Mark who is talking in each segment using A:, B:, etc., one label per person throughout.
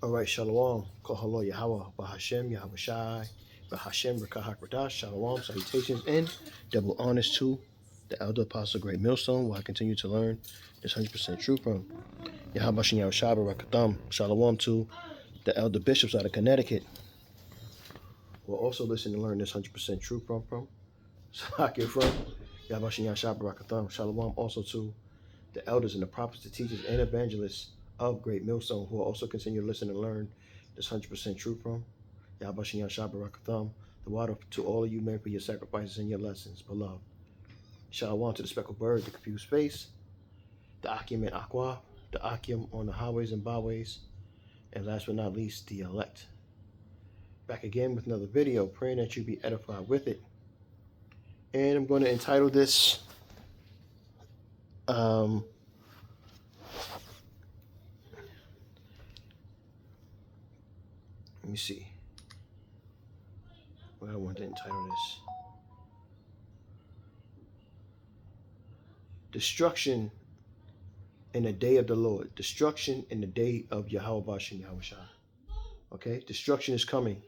A: All right, Shalom. Kohalo Yahawah, bahashem, YAHAWASHI, bahashem, Rakahak Radash, Shalom, salutations, and double honors to the elder apostle, Great Millstone, where I continue to learn this 100% truth from. YAHAWASHI, YAHAWASHI, Barakatham, Shalom to the elder bishops out of Connecticut, who are also listening to learn this 100% truth from. So I get from YAHAWASHI, YAHAWASHI, Barakatham, Shalom also to the elders and the prophets, the teachers, and evangelists of Great Millstone, who will also continue to listen and learn this 100% truth from. Yahweh Yahshua Barakatham, the water to all of you men for your sacrifices and your lessons, beloved. Shalom to the speckled bird, the confused face, the Akim and Aqua, the Akim on the highways and byways, and last but not least, the elect. Back again with another video, praying that you be edified with it. And I'm going to entitle this, let me see what I want to entitle this. Destruction in the day of the Lord. Destruction in the day of YAHAWASHI, YAHAWASHI. Okay? Destruction is coming.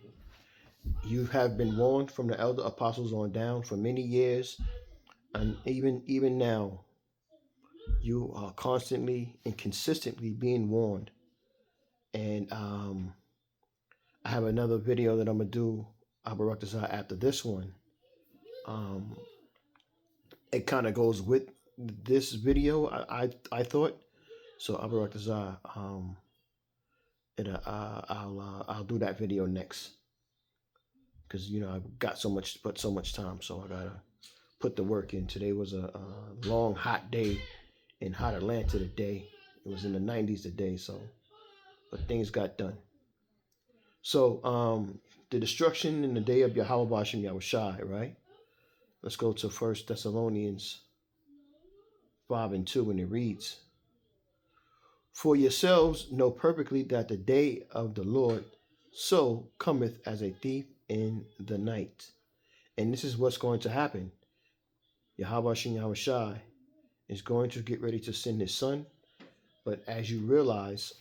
A: You have been warned from the elder apostles on down for many years, and even now, you are constantly and consistently being warned. And I have another video that I'm gonna do after this one. It kind of goes with this video. I thought so. I'll do that video next, because I've got so much time, so I gotta put the work in. Today was a long hot day in hot Atlanta today. It was in the 90s today, but things got done. So the destruction in the day of YAHAWASHI, YAHAWASHI, right? Let's go to 1 Thessalonians 5:2, and it reads, "For yourselves know perfectly that the day of the Lord so cometh as a thief in the night." And this is what's going to happen. YAHAWASHI, YAHAWASHI is going to get ready to send his son. But as you realize,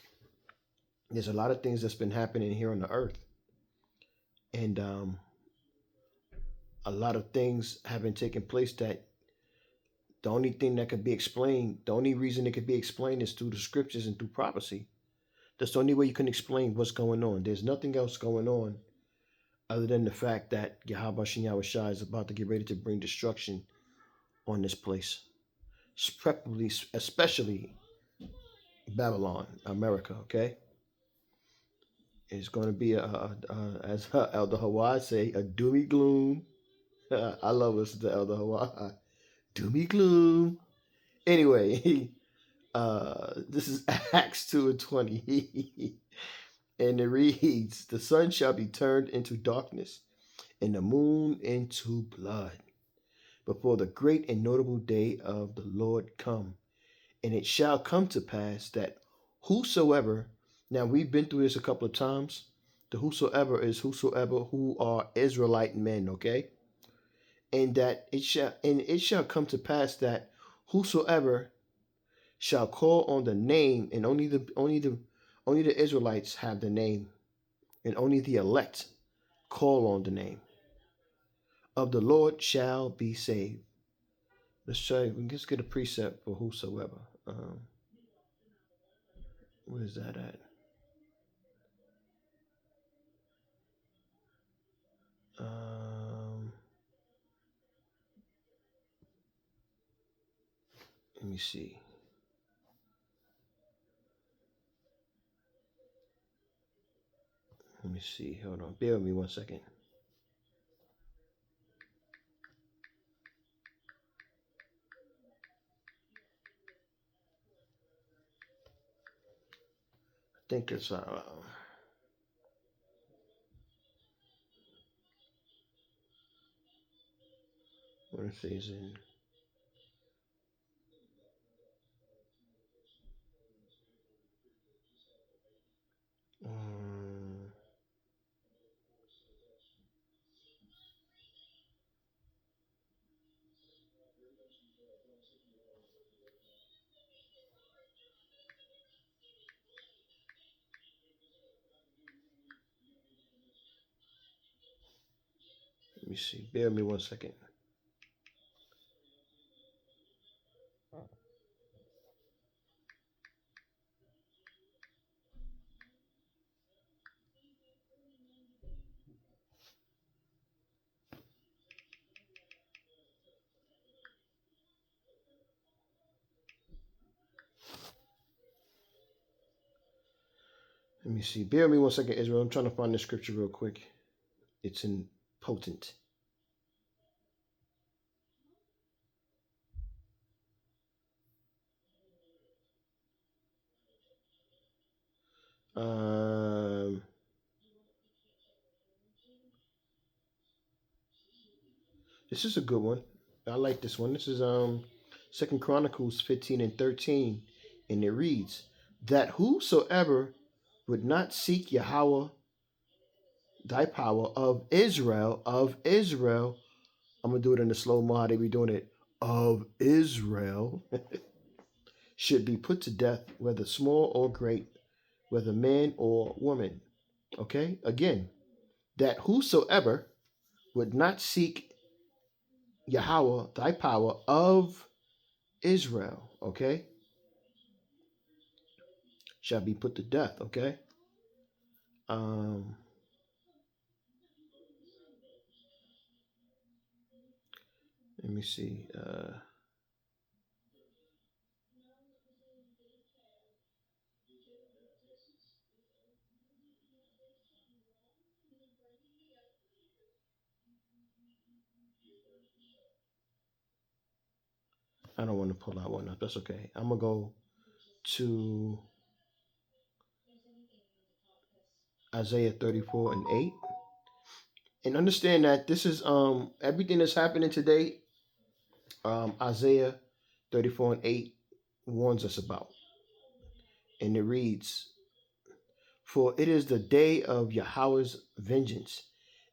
A: there's a lot of things that's been happening here on the earth. And a lot of things have been taking place that the only thing that could be explained, the only reason it could be explained is through the scriptures and through prophecy. That's the only way you can explain what's going on. There's nothing else going on other than the fact that YAHAWASHI, YAHAWASHI is about to get ready to bring destruction on this place. Especially Babylon, America, okay? It's going to be, as Elder Hawaii say, a doomy gloom. I love listening to Elder Hawaii. Doomy gloom. Anyway, this is Acts 2:20. And it reads, "The sun shall be turned into darkness, and the moon into blood, before the great and notable day of the Lord come. And it shall come to pass that whosoever," now we've been through this a couple of times. The whosoever is whosoever who are Israelite men, okay? And it shall come to pass that whosoever shall call on the name, and only the Israelites have the name, and only the elect call on the name of the Lord shall be saved. Let's get a precept for whosoever. Where's that at? Let me see. Hold on. Bear with me 1 second. I think it's what it says in. me see. Bear with me 1 second. Let me see. Bear with me 1 second, Israel. I'm trying to find the scripture real quick. It's in potent. This is a good one. I like this one. This is Second Chronicles 15 and 13, and it reads that whosoever would not seek Yahweh thy power of Israel, I'm gonna do it in the slow mo how they be doing it, of Israel, should be put to death, whether small or great, whether man or woman. Okay, again, that whosoever would not seek Yahweh thy power of Israel, okay, shall be put to death. Okay. Let me see. I don't want to pull that one up. That's okay. I'm gonna go to Isaiah 34 and 8. And understand that this is everything that's happening today, Isaiah 34 and 8 warns us about. And it reads, for it is the day of Yahweh's vengeance,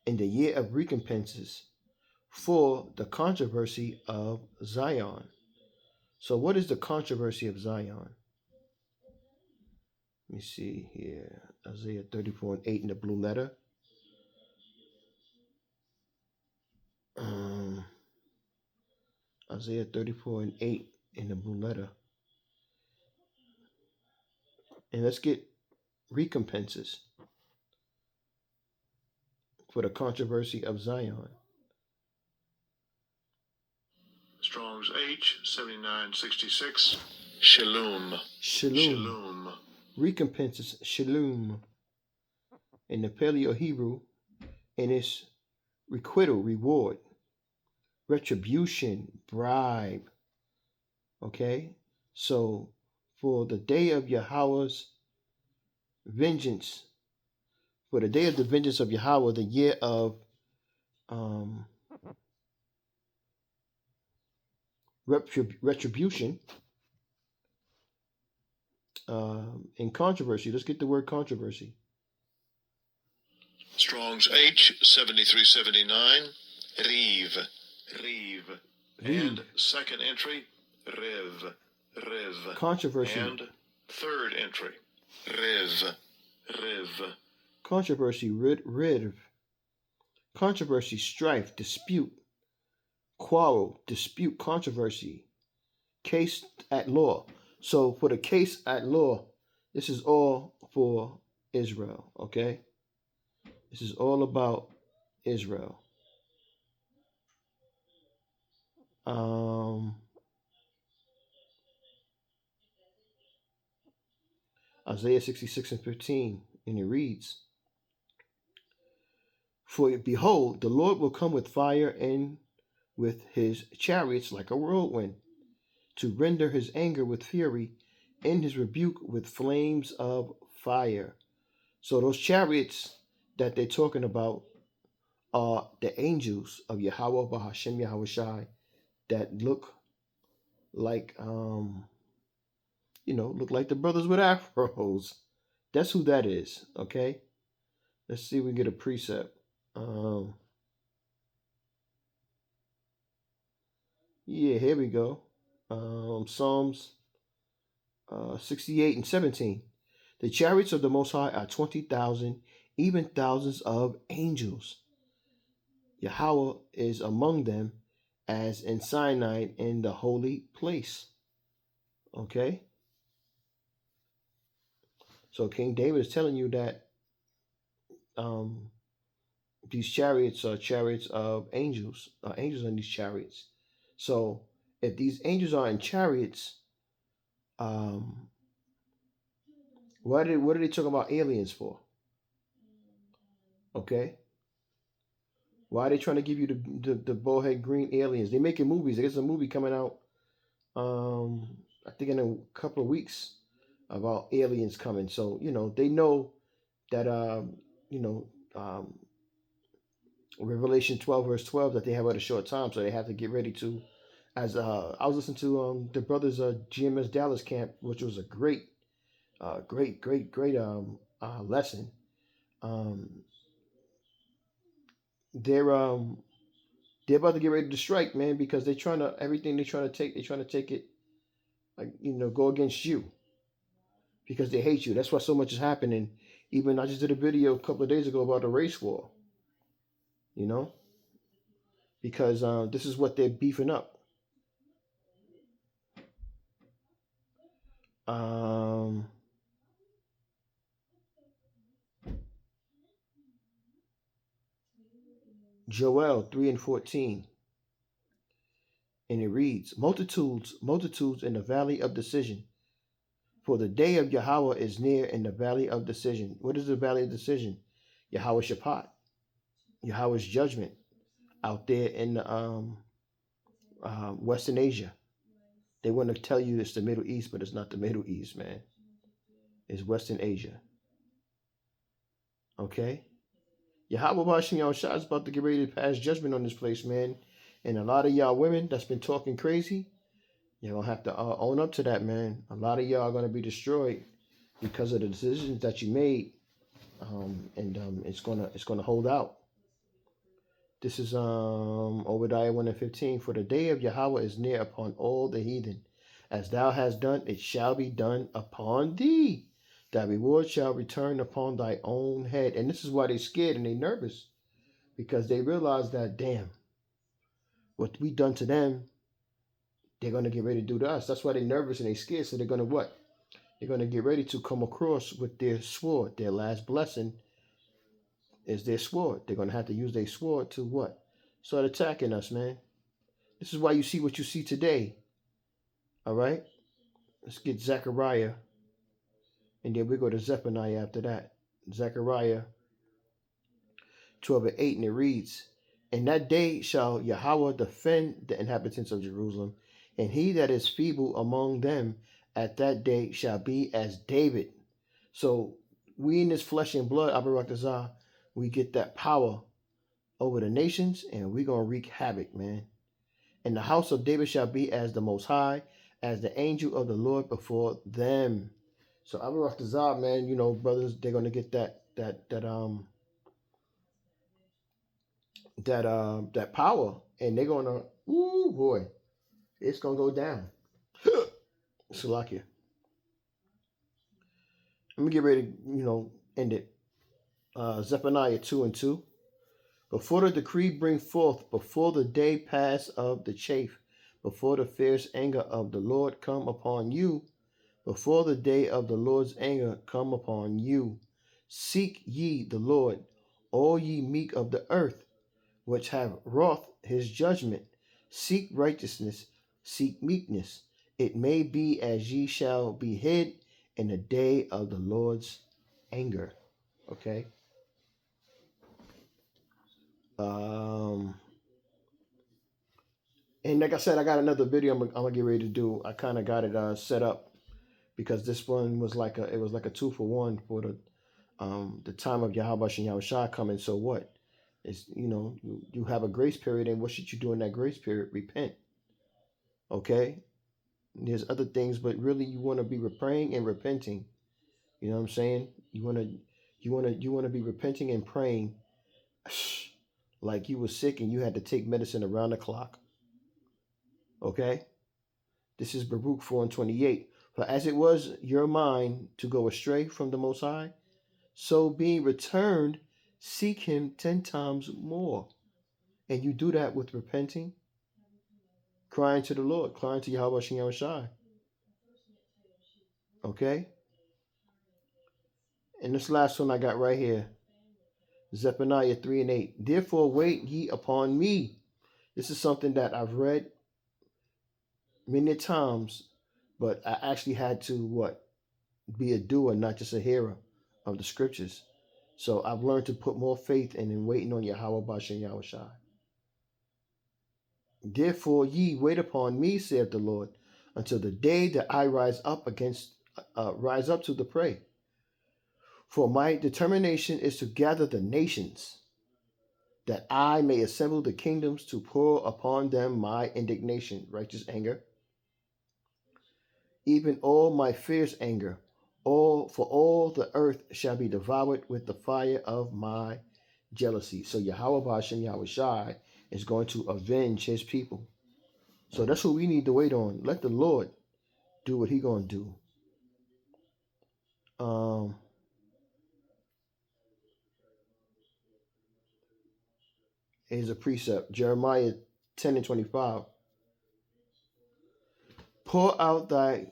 A: and the year of recompenses, for the controversy of Zion. So what is the controversy of Zion? Let me see here. Isaiah 34 and 8 in the blue letter. Isaiah 34 and 8 in the blue letter. And let's get recompenses for the controversy of Zion.
B: Strong's H 7966. Shalom.
A: Shalom. Recompenses, shalom. In the Paleo Hebrew, and it's requital, reward, retribution, bribe. Okay? So for the day of Yahweh's vengeance, for the day of the vengeance of Yahweh, the year of retribution, and controversy. Let's get the word controversy.
B: Strong's H 7379. Riv. And second entry, Riv.
A: Controversy.
B: And third entry, Riv.
A: Controversy, riv. Controversy, strife, dispute, quarrel, dispute, controversy, case at law. So for the case at law, this is all for Israel, okay? This is all about Israel. Isaiah 66 and 15, and it reads, for behold, the Lord will come with fire and with his chariots like a whirlwind, to render his anger with fury and his rebuke with flames of fire. So those chariots that they're talking about are the angels of YAHAWA, bahashem, YAHAWASHI, that look like look like the brothers with afros. That's who that is. Okay, let's see if we can get a precept. Yeah, here we go. Psalms 68 and 17. The chariots of the Most High are 20,000, even thousands of angels. Yahweh is among them as in Sinai in the holy place. Okay? So King David is telling you that um, these chariots are chariots of angels, angels in these chariots. So if these angels are in chariots, um, what are they talking about aliens for? Okay, why are they trying to give you the bowhead green aliens? They making movies. There's a movie coming out, I think in a couple of weeks about aliens coming. So they know that you know um, Revelation 12 verse 12 that they have at a short time, so they have to get ready to. As I was listening to the brothers GMS Dallas camp, which was a great lesson. Um, they're um, they're about to get ready to strike, man, because they're trying to everything they're trying to take it like go against you because they hate you. That's why so much is happening. Even I just did a video a couple of days ago about the race war, you know, because this is what they're beefing up. Um, Joel 3:14, and it reads, "Multitudes, multitudes in the valley of decision. For the day of Yahweh is near in the valley of decision." What is the valley of decision? Yahweh Shaphat, Yahweh's judgment out there in the Western Asia. They want to tell you it's the Middle East, but it's not the Middle East, man. It's Western Asia. Okay? Yahweh Bahashem Yahawashi is about to get ready to pass judgment on this place, man. And a lot of y'all women that's been talking crazy, you're going to have to own up to that, man. A lot of y'all are going to be destroyed because of the decisions that you made. And it's gonna hold out. This is Obadiah 1:15. For the day of Yahweh is near upon all the heathen. As thou hast done, it shall be done upon thee. Thy reward shall return upon thy own head. And this is why they're scared and they're nervous. Because they realize that, damn, what we done to them, they're gonna get ready to do to us. That's why they're nervous and they're scared. So they're gonna what? They're gonna get ready to come across with their sword, their last blessing is their sword. They're gonna have to use their sword to what? Start attacking us, man. This is why you see what you see today. All right? Let's get Zechariah, and then we go to Zephaniah after that. Zechariah 12:8, and it reads, "In that day shall Yahweh defend the inhabitants of Jerusalem, and he that is feeble among them at that day shall be as David." So we in this flesh and blood, Abarakazah, we get that power over the nations, and we're gonna wreak havoc, man. And the house of David shall be as the Most High, as the angel of the Lord before them. So Abarakazah, man, brothers, they're gonna get that power, and they're gonna, ooh boy, it's gonna go down. Salakia. Let me get ready to, end it. Zephaniah 2:2. Before the decree bring forth, before the day pass of the chafe, before the fierce anger of the Lord come upon you, before the day of the Lord's anger come upon you, seek ye the Lord, all ye meek of the earth, which have wrought his judgment. Seek righteousness, seek meekness. It may be as ye shall be hid in the day of the Lord's anger. Okay. And like I said, I got another video I'm gonna get ready to do. I kind of got it set up because this one was like a 2-for-1 for the time of YAHAWASHI and YAHAWASHI coming. So what? It's you have a grace period, and what should you do in that grace period? Repent. Okay. There's other things, but really you want to be praying and repenting. You know what I'm saying? You want to be repenting and praying like you were sick and you had to take medicine around the clock. Okay? This is Baruch 4:28. For as it was your mind to go astray from the Most High, so being returned, seek him 10 times more. And you do that with repenting, crying to the Lord, crying to YAHAWASHI YAHAWASHI. Okay? And this last one I got right here, Zephaniah 3 and 8. Therefore wait ye upon me. This is something that I've read many times, but I actually had to be a doer, not just a hearer of the scriptures. So I've learned to put more faith in waiting on Yahweh Bashem Yahushai. Therefore ye wait upon me, saith the Lord, until the day that I rise up to the prey. For my determination is to gather the nations, that I may assemble the kingdoms to pour upon them my indignation, righteous anger, even all my fierce anger. For all the earth shall be devoured with the fire of my jealousy. So Yahweh Bashem Yahushai is going to avenge his people. So that's what we need to wait on. Let the Lord do what he going to do. Here's a precept. Jeremiah 10 and 25. Pour out thy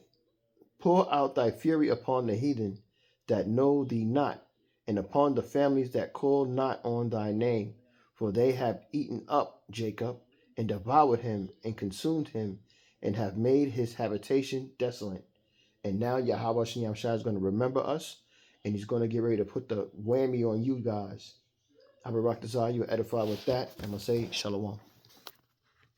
A: fury upon the heathen that know thee not, and upon the families that call not on thy name. For they have eaten up Jacob, and devoured him, and consumed him, and have made his habitation desolate. And now Yahweh Shem Shai is going to remember us, and he's going to get ready to put the whammy on you guys. I will rock the you edified with that. I'm going to say shalom.